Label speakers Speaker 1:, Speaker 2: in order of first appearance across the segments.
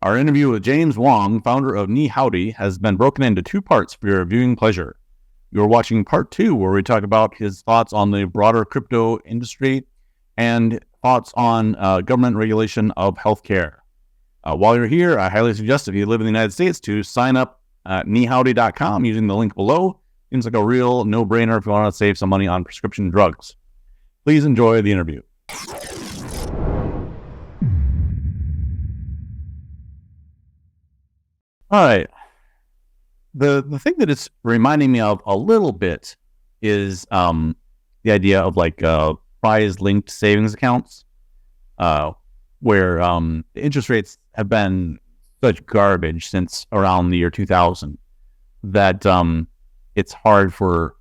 Speaker 1: Our interview with James Wong, founder of NiHowdy, has been broken into two parts for your viewing pleasure. You're watching part 2, where we talk about his thoughts on the broader crypto industry and thoughts on government regulation of healthcare. While you're here, I highly suggest, if you live in the United States, to sign up at NiHowdy.com using the link below. Seems like a real no-brainer if you want to save some money on prescription drugs. Please enjoy the interview. All right. The thing that it's reminding me of a little bit is the idea of like prize-linked savings accounts, where the interest rates have been such garbage since around the year 2000 that it's hard for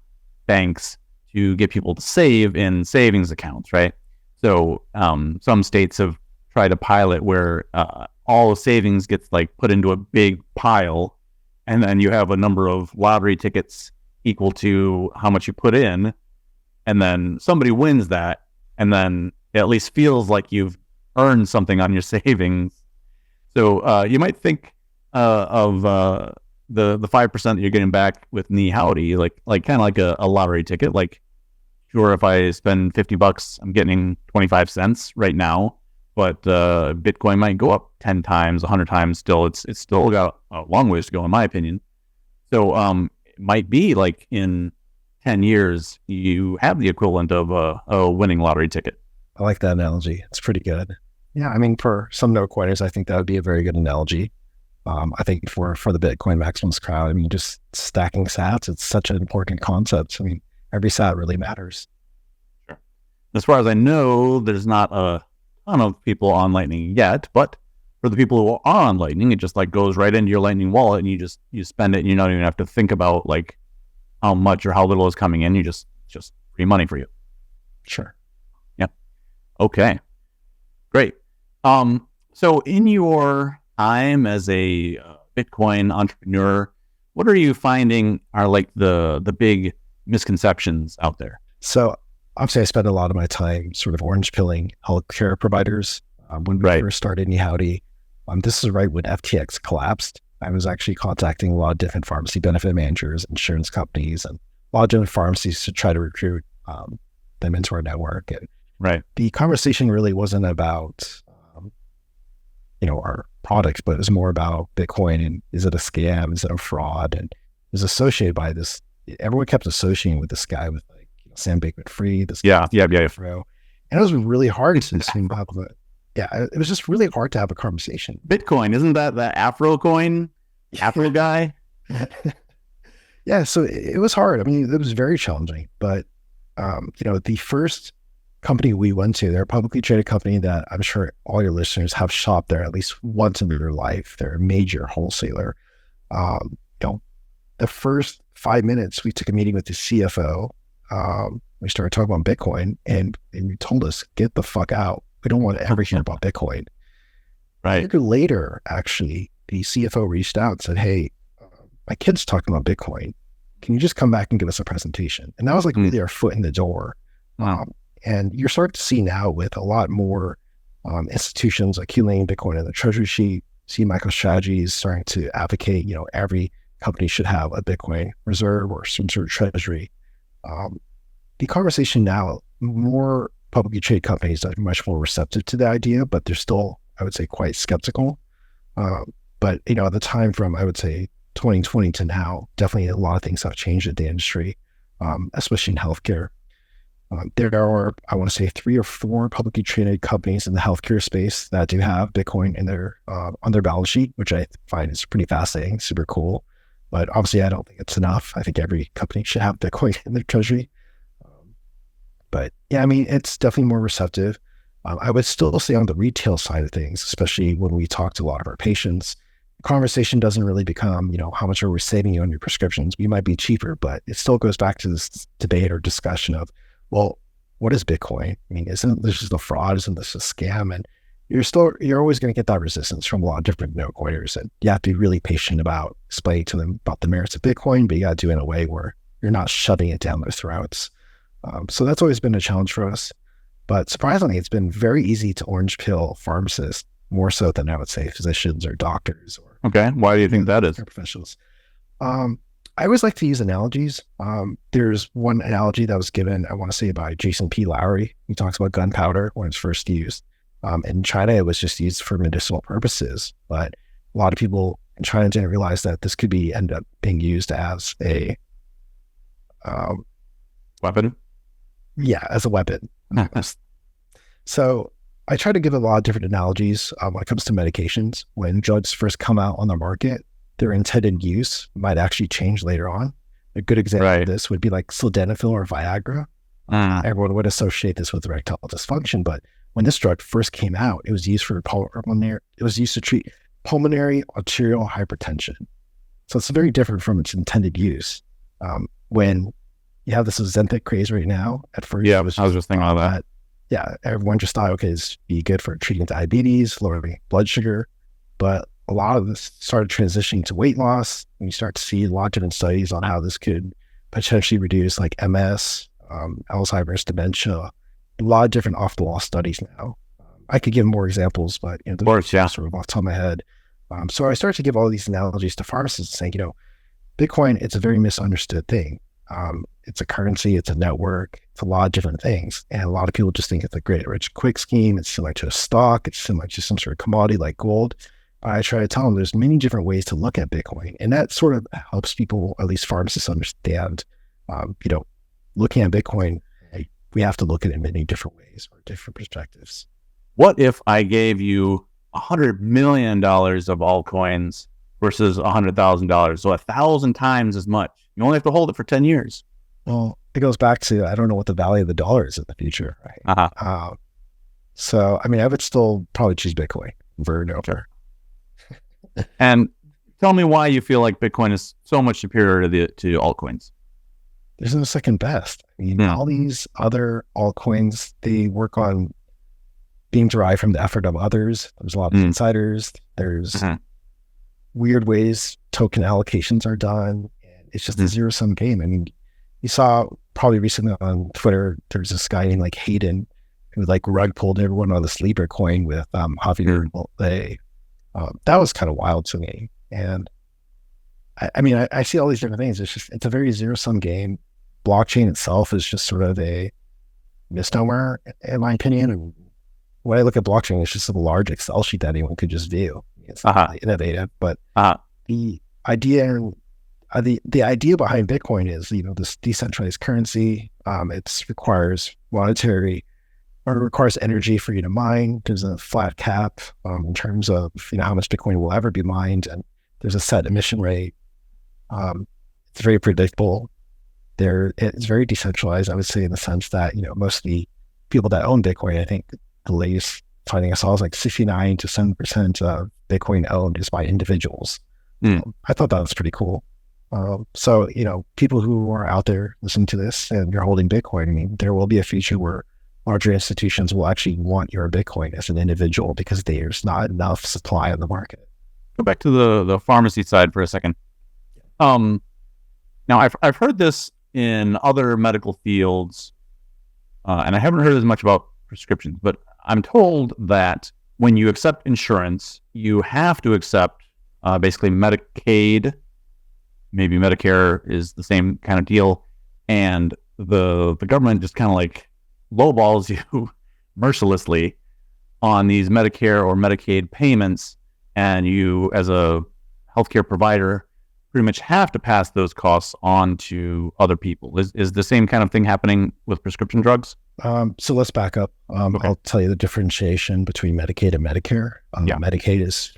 Speaker 1: banks to get people to save in savings accounts, right? So some states have tried to pilot where all the savings gets like put into a big pile, and then you have a number of lottery tickets equal to how much you put in, and then somebody wins that, and then it at least feels like you've earned something on your savings. So you might think of the 5% that you're getting back with NiHowdy, like kind of like a lottery ticket. Like, sure, if I spend $50, I'm getting 25 cents right now, but Bitcoin might go up 10 times, 100 times. Still, it's still got a long ways to go, in my opinion. So it might be like in 10 years, you have the equivalent of a winning lottery ticket.
Speaker 2: I like that analogy. It's pretty good. Yeah, I mean, for some no coiners, I think that would be a very good analogy. I think for the Bitcoin maximalist crowd, I mean, just stacking sats, it's such an important concept. I mean, every sat really matters.
Speaker 1: Sure. As far as I know, there's not a ton of people on Lightning yet, but for the people who are on Lightning, it just like goes right into your Lightning wallet, and you spend it, and you don't even have to think about like how much or how little is coming in. You just free money for you.
Speaker 2: Sure.
Speaker 1: Yeah. Okay. Great. So in your time as a Bitcoin entrepreneur, what are you finding are like the big misconceptions out there?
Speaker 2: So obviously I spend a lot of my time sort of orange pilling healthcare providers. When we first started NiHowdy, this is right when FTX collapsed. I was actually contacting a lot of different pharmacy benefit managers, insurance companies, and a lot of different pharmacies to try to recruit them into our network. And the conversation really wasn't about our products, but it was more about Bitcoin and is it a scam? Is it a fraud? And it was associated by this. Everyone kept associating with this guy with like Sam Bankman-Fried. Afro. And it was really hard to have it was just really hard to have a conversation.
Speaker 1: Bitcoin, isn't that the Afro coin? Afro guy?
Speaker 2: Yeah, so it was hard. I mean, it was very challenging. But the first company we went to, they're a publicly traded company that I'm sure all your listeners have shopped there at least once in their life. They're a major wholesaler. The first 5 minutes, we took a meeting with the CFO. We started talking about Bitcoin, and he told us, get the fuck out. We don't want to ever hear about Bitcoin.
Speaker 1: Right.
Speaker 2: A year later, actually, the CFO reached out and said, hey, my kid's talking about Bitcoin. Can you just come back and give us a presentation? And that was like really our foot in the door.
Speaker 1: Wow.
Speaker 2: And you're starting to see now with a lot more institutions accumulating Bitcoin in the treasury sheet, see MicroStrategy is starting to advocate, every company should have a Bitcoin reserve or some sort of treasury. The conversation now, more publicly traded companies are much more receptive to the idea, but they're still, I would say, quite skeptical. But, at the time from, I would say, 2020 to now, definitely a lot of things have changed in the industry, especially in healthcare. There are, I want to say, 3 or 4 publicly traded companies in the healthcare space that do have Bitcoin in their on their balance sheet, which I find is pretty fascinating, super cool. But obviously, I don't think it's enough. I think every company should have Bitcoin in their treasury. But yeah, I mean, it's definitely more receptive. I would still say on the retail side of things, especially when we talk to a lot of our patients, the conversation doesn't really become, how much are we saving you on your prescriptions? We might be cheaper, but it still goes back to this debate or discussion of, well, what is Bitcoin? I mean, isn't this just a fraud? Isn't this a scam? And you're always going to get that resistance from a lot of different no coiners. And you have to be really patient about explaining to them about the merits of Bitcoin, but you got to do it in a way where you're not shoving it down their throats. So that's always been a challenge for us. But surprisingly, it's been very easy to orange pill pharmacists more so than I would say physicians or doctors or
Speaker 1: Okay. Why do you think that is?
Speaker 2: professionals. I always like to use analogies. There's one analogy that was given, I want to say, by Jason P. Lowry. He talks about gunpowder when it's first used. In China, it was just used for medicinal purposes, but a lot of people in China didn't realize that this could end up being used as a
Speaker 1: Weapon?
Speaker 2: Yeah, as a weapon. So I try to give a lot of different analogies when it comes to medications. When drugs first come out on the market, their intended use might actually change later on. A good example of this would be like sildenafil or Viagra. Everyone would associate this with erectile dysfunction, but when this drug first came out, it was used for it was used to treat pulmonary arterial hypertension. So it's very different from its intended use. When you have this Ozempic craze right now, at first,
Speaker 1: I was just thinking about that.
Speaker 2: Yeah, everyone just thought, okay, this would be good for treating diabetes, lowering blood sugar, but a lot of this started transitioning to weight loss. And you start to see a lot of different studies on how this could potentially reduce like MS, Alzheimer's, dementia, a lot of different off-the-wall studies now. I could give more examples, but
Speaker 1: of course,
Speaker 2: sort of off the top of my head. So I started to give all these analogies to pharmacists saying, Bitcoin, it's a very misunderstood thing. It's a currency, it's a network, it's a lot of different things. And a lot of people just think it's a great rich quick scheme. It's similar to a stock. It's similar to some sort of commodity like gold. I try to tell them there's many different ways to look at Bitcoin. And that sort of helps people, at least pharmacists, understand, looking at Bitcoin, we have to look at it in many different ways or different perspectives.
Speaker 1: What if I gave you $100 million of altcoins versus $100,000? So 1,000 times as much. You only have to hold it for 10 years.
Speaker 2: Well, it goes back to, I don't know what the value of the dollar is in the future, right? So, I mean, I would still probably choose Bitcoin over and over.
Speaker 1: And tell me why you feel like Bitcoin is so much superior to altcoins.
Speaker 2: There's no second best. I mean, all these other altcoins, they work on being derived from the effort of others. There's a lot of insiders. There's weird ways token allocations are done. It's just a zero-sum game. I mean, you saw probably recently on Twitter, there's this guy named like Hayden who like rug pulled everyone on this Libra coin with Javier Molay. That was kind of wild to me. And I mean, I see all these different things. It's a very zero-sum game. Blockchain itself is just sort of a misnomer, in my opinion. And when I look at blockchain, it's just a large Excel sheet that anyone could just view. It's not really innovative, but the idea behind Bitcoin is, this decentralized currency. It requires requires energy for you to mine. There's a flat cap in terms of how much Bitcoin will ever be mined, and there's a set emission rate. It's very predictable. It's very decentralized, I would say, in the sense that most of the people that own Bitcoin, I think the latest finding I saw was like 69 to 7% of Bitcoin owned is by individuals. I thought that was pretty cool. So, people who are out there listening to this and you're holding Bitcoin, I mean, there will be a future where larger institutions will actually want your Bitcoin as an individual because there's not enough supply on the market.
Speaker 1: Go back to the pharmacy side for a second. Now, I've heard this in other medical fields, and I haven't heard as much about prescriptions, but I'm told that when you accept insurance, you have to accept basically Medicaid. Maybe Medicare is the same kind of deal, and the government just kind of like lowballs you mercilessly on these Medicare or Medicaid payments, and you, as a healthcare provider, pretty much have to pass those costs on to other people. Is the same kind of thing happening with prescription drugs?
Speaker 2: So let's back up. Okay. I'll tell you the differentiation between Medicaid and Medicare. Medicaid is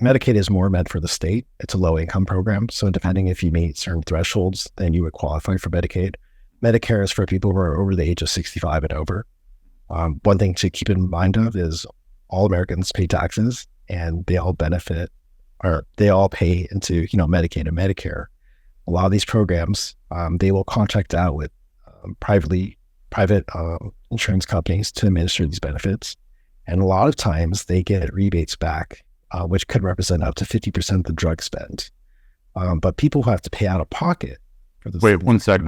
Speaker 2: Medicaid is more meant for the state. It's a low income program. So depending if you meet certain thresholds, then you would qualify for Medicaid. Medicare is for people who are over the age of 65 and over. One thing to keep in mind of is all Americans pay taxes and they all benefit, or they all pay into, Medicaid and Medicare. A lot of these programs, they will contract out with private insurance companies to administer these benefits. And a lot of times they get rebates back, which could represent up to 50% of the drug spend. But people who have to pay out of pocket for this.
Speaker 1: Wait, one sec.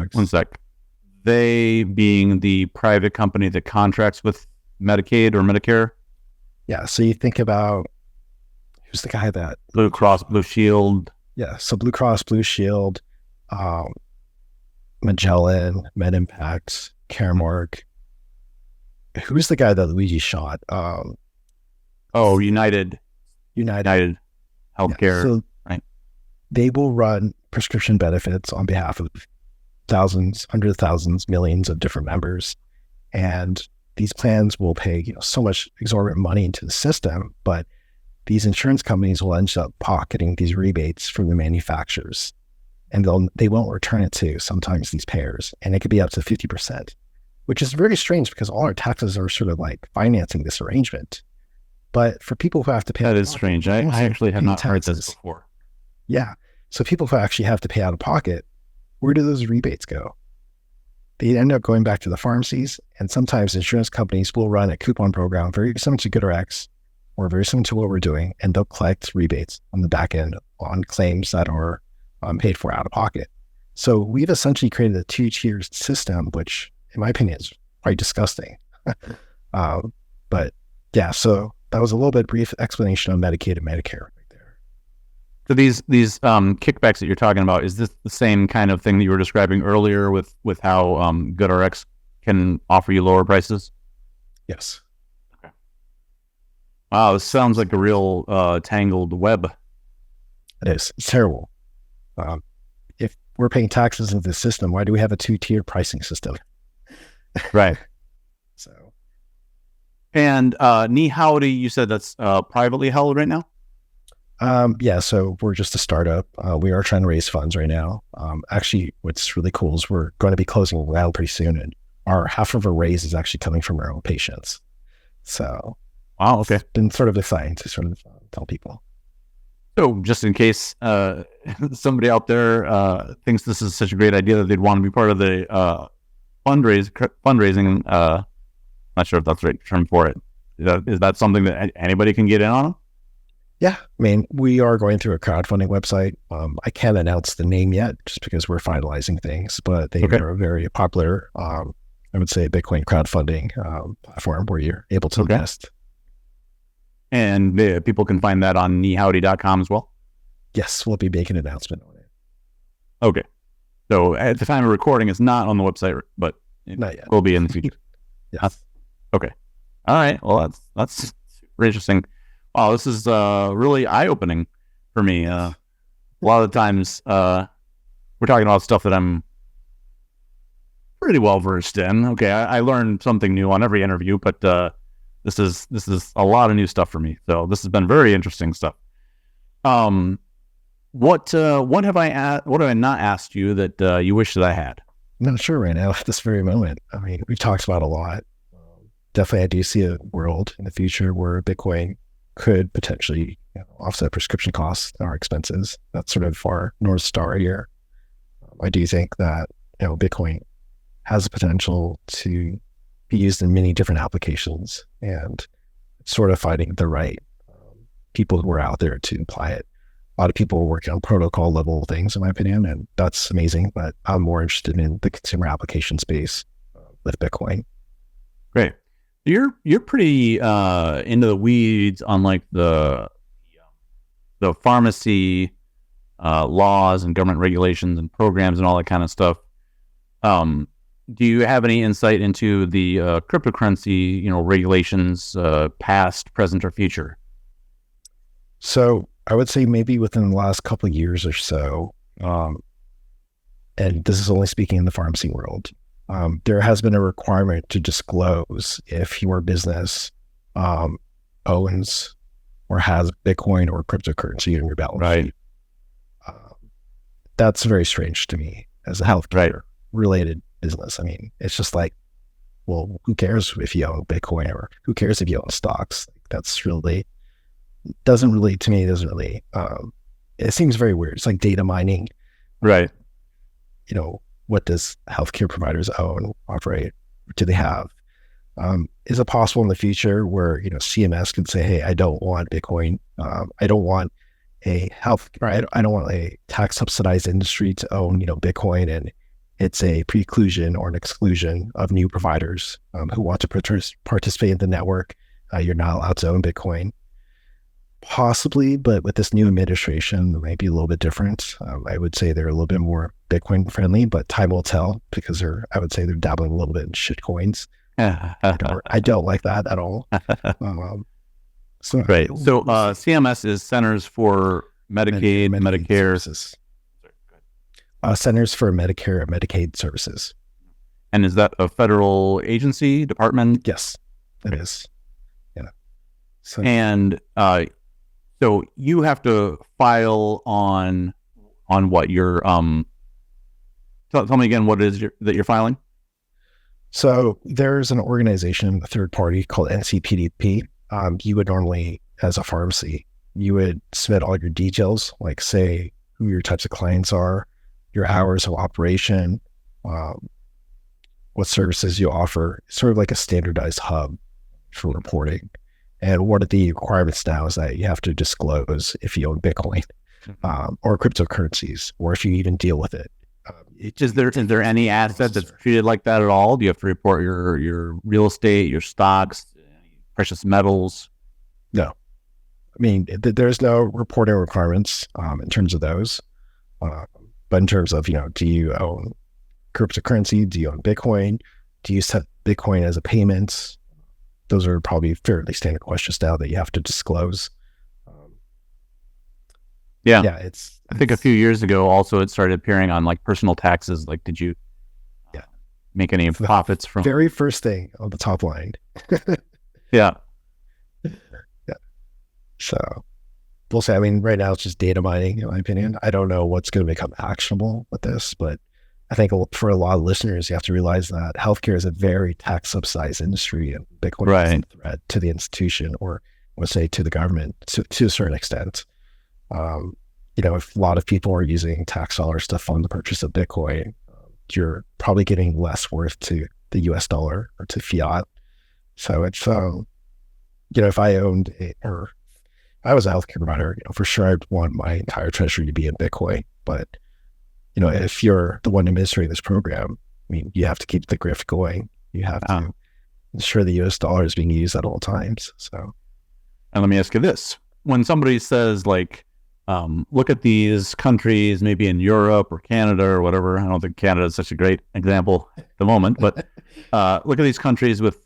Speaker 1: They being the private company that contracts with Medicaid or Medicare?
Speaker 2: Yeah. So you think about who's the guy that
Speaker 1: Blue Cross Blue Shield.
Speaker 2: yeah. So Blue Cross Blue Shield, um, Magellan, MedImpact, Caremark. Who's the guy that Luigi shot?
Speaker 1: Oh, United
Speaker 2: United. Yeah.
Speaker 1: Healthcare.
Speaker 2: So
Speaker 1: Right.
Speaker 2: they will run prescription benefits on behalf of thousands, hundreds of thousands, millions of different members. And these plans will pay, so much exorbitant money into the system, but these insurance companies will end up pocketing these rebates from the manufacturers, and they won't return it to sometimes these payers, and it could be up to 50%, which is very strange because all our taxes are sort of like financing this arrangement. But for people who have to pay,
Speaker 1: That is strange. I actually have not heard this before.
Speaker 2: Yeah, so people who actually have to pay out of pocket, where do those rebates go? They end up going back to the pharmacies, and sometimes insurance companies will run a coupon program very similar to GoodRx or very similar to what we're doing, and they'll collect rebates on the back end on claims that are paid for out of pocket. So we've essentially created a two-tiered system, which in my opinion is quite disgusting. But yeah, so that was a little bit brief explanation on Medicaid and Medicare right there.
Speaker 1: So these kickbacks that you're talking about, is this the same kind of thing that you were describing earlier with how GoodRx can offer you lower prices?
Speaker 2: Yes.
Speaker 1: Okay. Wow, this sounds like a real tangled web.
Speaker 2: It is. It's terrible. If we're paying taxes into the system, why do we have a two-tiered pricing system?
Speaker 1: Right.
Speaker 2: So.
Speaker 1: And NiHowdy, you said that's privately held right now?
Speaker 2: Yeah, so we're just a startup. We are trying to raise funds right now. Actually, what's really cool is we're going to be closing a round pretty soon, and half of our raise is actually coming from our own patients. So,
Speaker 1: wow, okay.
Speaker 2: It's been sort of exciting to sort of tell people.
Speaker 1: So, just in case somebody out there thinks this is such a great idea that they'd want to be part of the fundraising, not sure if that's the right term for it. Is that something that anybody can get in on?
Speaker 2: Yeah, I mean, we are going through a crowdfunding website. I can't announce the name yet just because we're finalizing things, but they are a very popular, I would say, Bitcoin crowdfunding platform where you're able to invest.
Speaker 1: And people can find that on NiHowdy.com as well?
Speaker 2: Yes, we'll be making an announcement on it.
Speaker 1: Okay. So at the time of recording, it's not on the website, but it
Speaker 2: not yet.
Speaker 1: Will be in the future.
Speaker 2: Yes.
Speaker 1: Okay. All right. Well, that's super interesting. Wow, this is really eye-opening for me. A lot of the times we're talking about stuff that I'm pretty well versed in. Okay, I learn something new on every interview, but this is a lot of new stuff for me. So this has been very interesting stuff. What have I not asked you that you wish that I had?
Speaker 2: I'm not sure right now at this very moment. I mean, we've talked about a lot. Definitely, I do see a world in the future where Bitcoin could potentially offset prescription costs and our expenses. That's sort of our North Star here. I do think that Bitcoin has the potential to be used in many different applications, and sort of finding the right people who are out there to apply it. A lot of people are working on protocol level things, in my opinion, and that's amazing. But I'm more interested in the consumer application space with Bitcoin.
Speaker 1: Great. You're pretty into the weeds on like the pharmacy laws and government regulations and programs and all that kind of stuff. Do you have any insight into the cryptocurrency, regulations, past, present, or future?
Speaker 2: So I would say maybe within the last couple of years or so, and this is only speaking in the pharmacy world, there has been a requirement to disclose if your business owns or has Bitcoin or cryptocurrency in your balance sheet. That's very strange to me as a healthcare related business. I mean, it's just like, well, who cares if you own Bitcoin or who cares if you own stocks? That's really, it seems very weird. It's like data mining.
Speaker 1: Right.
Speaker 2: What does healthcare providers own, operate? Do they have? Is it possible in the future where, CMS could say, hey, I don't want Bitcoin. I don't want I don't want a tax subsidized industry to own, Bitcoin, and it's a preclusion or an exclusion of new providers who want to participate in the network. You're not allowed to own Bitcoin. Possibly, but with this new administration, it might be a little bit different. I would say they're a little bit more Bitcoin friendly, but time will tell because I would say they're dabbling a little bit in shit coins. I don't like that at all.
Speaker 1: Right. So CMS is Centers for Medicaid, Medicare
Speaker 2: Services. Centers for Medicare and Medicaid Services.
Speaker 1: And is that a federal agency, department?
Speaker 2: Yes, it is. Yeah.
Speaker 1: So, and so you have to file on what your tell me again what it is that you're filing.
Speaker 2: So there's an organization, a third party called NCPDP. You would normally, as a pharmacy, you would submit all your details, like say who your types of clients are, your hours of operation, what services you offer, sort of like a standardized hub for reporting. And one of the requirements now is that you have to disclose if you own Bitcoin or cryptocurrencies, or if you even deal with it.
Speaker 1: Is there any asset that's treated like that at all? Do you have to report your real estate, your stocks, precious metals?
Speaker 2: No. I mean, there's no reporting requirements in terms of those. But in terms of, do you own cryptocurrency? Do you own Bitcoin? Do you set Bitcoin as a payment? Those are probably fairly standard questions now that you have to disclose.
Speaker 1: Yeah, I think a few years ago also it started appearing on like personal taxes. Like, did you make any profits from
Speaker 2: very first thing on the top line?
Speaker 1: Yeah.
Speaker 2: So we'll say, I mean, right now it's just data mining, in my opinion. I don't know what's going to become actionable with this, but I think for a lot of listeners, you have to realize that healthcare is a very tax subsidized industry, and Bitcoin is a threat to the institution, or let's say to the government to a certain extent. If a lot of people are using tax dollars to fund the purchase of Bitcoin, you're probably getting less worth to the US dollar or to fiat. So it's, if I owned or I was a healthcare provider, for sure I'd want my entire treasury to be in Bitcoin. But, if you're the one administrating this program, I mean, you have to keep the grift going. You have to ensure the US dollar is being used at all times. So,
Speaker 1: and let me ask you this. When somebody says like, look at these countries, maybe in Europe or Canada or whatever. I don't think Canada is such a great example at the moment, but look at these countries with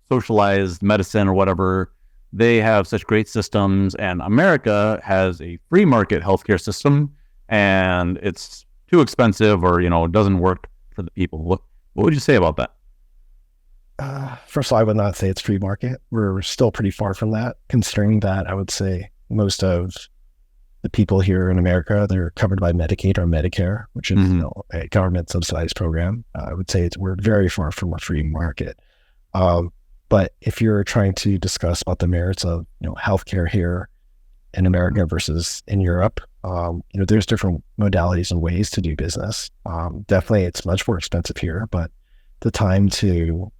Speaker 1: socialized medicine or whatever. They have such great systems, and America has a free market healthcare system, and it's too expensive or, it doesn't work for the people. What would you say about that?
Speaker 2: First of all, I would not say it's free market. We're still pretty far from that, considering that I would say most of the people here in America, they're covered by Medicaid or Medicare, which is a government subsidized program. I would say we're very far from a free market. But if you're trying to discuss about the merits of healthcare here in America versus in Europe, there's different modalities and ways to do business. Definitely, it's much more expensive here, but the time to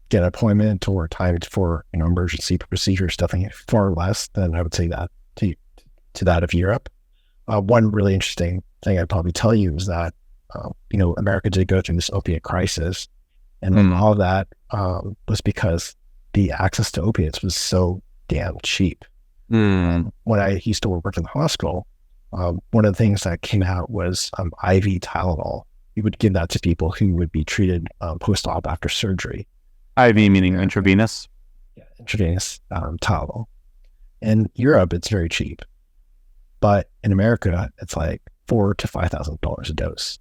Speaker 2: get an appointment or time for emergency procedures definitely far less than I would say that to that of Europe. One really interesting thing I'd probably tell you is that, America did go through this opiate crisis, and all of that was because the access to opiates was so damn cheap. When I used to work in the hospital, one of the things that came out was IV Tylenol. We would give that to people who would be treated post-op after surgery.
Speaker 1: IV meaning intravenous?
Speaker 2: Yeah, intravenous Tylenol. In Europe, it's very cheap. But in America, it's like $4,000 to $5,000 a dose.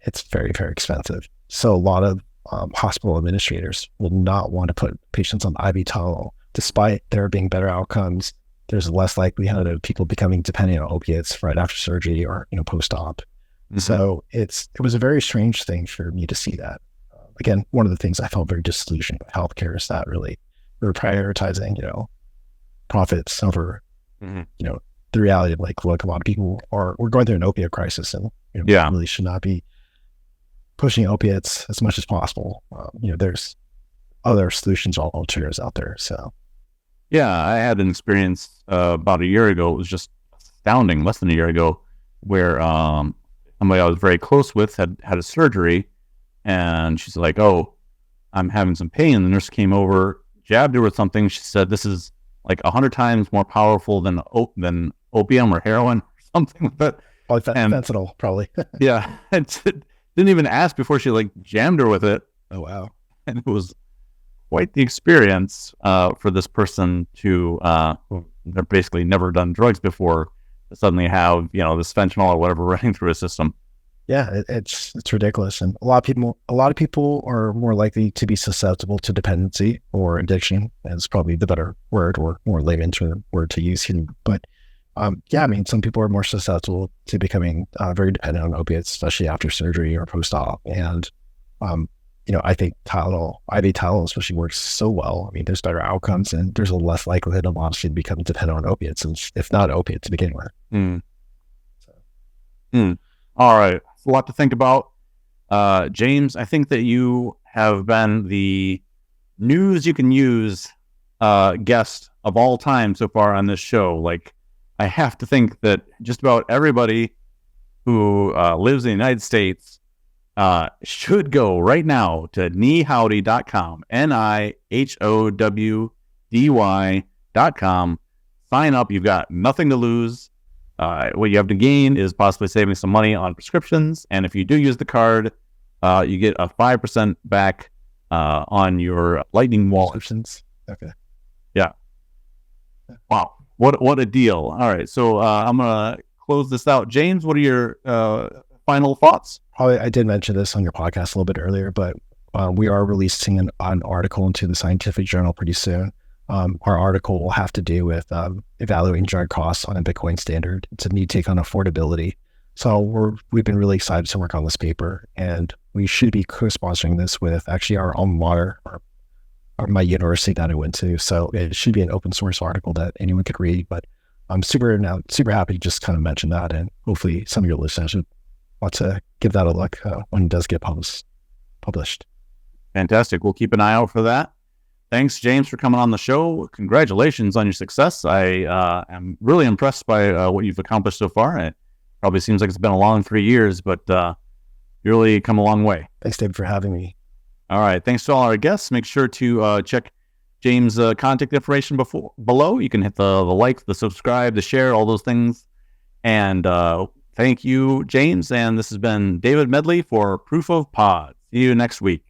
Speaker 2: It's very, very expensive. So a lot of hospital administrators will not want to put patients on IV Tylenol, despite there being better outcomes. There's less likelihood of people becoming dependent on opiates right after surgery or post-op. So it was a very strange thing for me to see that. Again, one of the things I felt very disillusioned with healthcare is that really we're prioritizing profits over the reality of look, a lot of people we're going through an opiate crisis, and really should not be pushing opiates as much as possible. There's other solutions, alternatives out there. So,
Speaker 1: yeah, I had an experience about a year ago. It was just astounding, less than a year ago, where somebody I was very close with had a surgery, and she's like, "Oh, I'm having some pain." And the nurse came over. jabbed her with something. She said this is like 100 times more powerful than opium or heroin or something like that.
Speaker 2: Probably fentanyl, probably.
Speaker 1: Yeah, and didn't even ask before she like jammed her with it.
Speaker 2: Oh wow!
Speaker 1: And it was quite the experience for this person to they're basically never done drugs before to suddenly have this fentanyl or whatever running through a system.
Speaker 2: Yeah, it's ridiculous, and a lot of people are more likely to be susceptible to dependency or addiction. Is probably the better word or more layman term word to use here. But yeah, I mean, some people are more susceptible to becoming very dependent on opiates, especially after surgery or post-op. And I think IV Tylenol especially works so well. I mean, there's better outcomes, and there's a less likelihood of honestly to become dependent on opiates, if not opiates to begin with.
Speaker 1: All right. It's a lot to think about. James, I think that you have been the news you can use guest of all time so far on this show. Like, I have to think that just about everybody who lives in the United States should go right now to NiHowdy.com, NiHowdy.com. Sign up. You've got nothing to lose. What you have to gain is possibly saving some money on prescriptions. And if you do use the card, you get a 5% back on your Lightning wallet.
Speaker 2: Okay.
Speaker 1: Yeah. Wow. What a deal. All right. So I'm going to close this out. James, what are your final thoughts?
Speaker 2: Probably I did mention this on your podcast a little bit earlier, but we are releasing an article into the scientific journal pretty soon. Our article will have to do with evaluating drug costs on a Bitcoin standard. It's a new take on affordability. So we've been really excited to work on this paper, and we should be co-sponsoring this with actually our alma mater, or my university that I went to. So it should be an open source article that anyone could read. But I'm super happy to just kind of mention that, and hopefully some of your listeners would want to give that a look when it does get published.
Speaker 1: Fantastic. We'll keep an eye out for that. Thanks, James, for coming on the show. Congratulations on your success. I am really impressed by what you've accomplished so far. It probably seems like it's been a long 3 years, but you really come a long way.
Speaker 2: Thanks, David, for having me.
Speaker 1: All right. Thanks to all our guests. Make sure to check James' contact information below. You can hit the like, the subscribe, the share, all those things. And thank you, James. And this has been David Medley for Proof of Pod. See you next week.